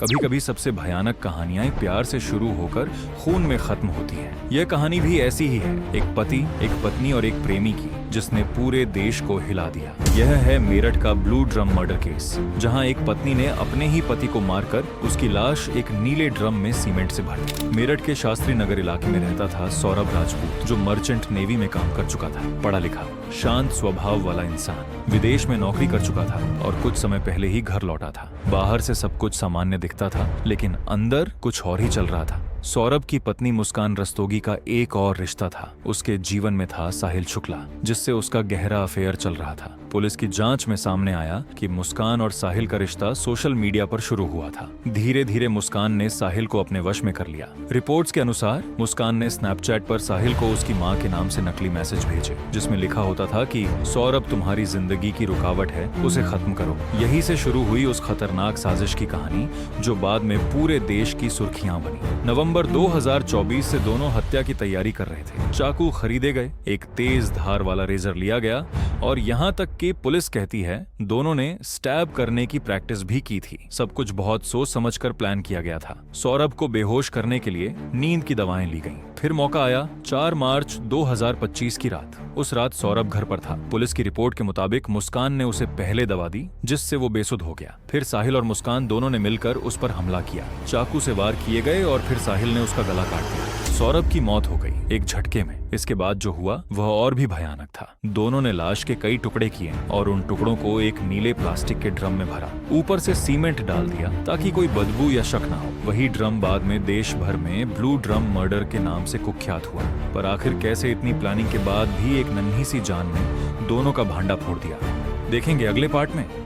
कभी कभी सबसे भयानक कहानियां प्यार से शुरू होकर खून में खत्म होती हैं। यह कहानी भी ऐसी ही है, एक पति, एक पत्नी और एक प्रेमी की, जिसने पूरे देश को हिला दिया। यह है मेरठ का ब्लू ड्रम मर्डर केस, जहां एक पत्नी ने अपने ही पति को मारकर उसकी लाश एक नीले ड्रम में सीमेंट से भर दी। मेरठ के शास्त्री नगर इलाके में रहता था सौरभ राजपूत, जो मर्चेंट नेवी में काम कर चुका था। पढ़ा लिखा, शांत स्वभाव वाला इंसान, विदेश में नौकरी कर चुका था और कुछ समय पहले ही घर लौटा था। बाहर से सब कुछ सामान्य दिखता था, लेकिन अंदर कुछ और ही चल रहा था। सौरभ की पत्नी मुस्कान रस्तोगी का एक और रिश्ता था। उसके जीवन में था साहिल शुक्ला, जिससे उसका गहरा अफेयर चल रहा था। पुलिस की जांच में सामने आया कि मुस्कान और साहिल का रिश्ता सोशल मीडिया पर शुरू हुआ था। धीरे धीरे मुस्कान ने साहिल को अपने वश में कर लिया। रिपोर्ट्स के अनुसार मुस्कान ने स्नैपचैट पर साहिल को उसकी मां के नाम से नकली मैसेज भेजे, जिसमें लिखा होता था कि सौरभ तुम्हारी जिंदगी की रुकावट है, उसे खत्म करो। यही से शुरू हुई उस खतरनाक साजिश की कहानी, जो बाद में पूरे देश की सुर्खियां बनी। नवंबर 2024 से दोनों हत्या की तैयारी कर रहे थे। चाकू खरीदे गए, एक तेज धार वाला रेजर लिया गया और यहाँ तक कि पुलिस कहती है दोनों ने स्टैब करने की प्रैक्टिस भी की थी। सब कुछ बहुत सोच समझकर प्लान किया गया था। सौरभ को बेहोश करने के लिए नींद की दवाएं ली गईं। फिर मौका आया 4 मार्च 2025 की रात। उस रात सौरभ घर पर था। पुलिस की रिपोर्ट के मुताबिक मुस्कान ने उसे पहले दवा दी, जिससे वो बेसुध हो गया। फिर साहिल और मुस्कान दोनों ने मिलकर उस पर हमला किया। चाकू से वार किए गए और फिर साहिल ने उसका गला काट दिया। सौरभ की मौत हो गई एक झटके में। इसके बाद जो हुआ वह और भी भयानक था। दोनों ने लाश के कई टुकड़े किए और उन टुकड़ों को एक नीले प्लास्टिक के ड्रम में भरा। ऊपर से सीमेंट डाल दिया ताकि कोई बदबू या शक ना हो। वही ड्रम बाद में देश भर में ब्लू ड्रम मर्डर के नाम से कुख्यात हुआ। पर आखिर कैसे इतनी प्लानिंग के बाद भी एक नन्ही सी जान ने दोनों का भांडा फोड़ दिया? देखेंगे अगले पार्ट में।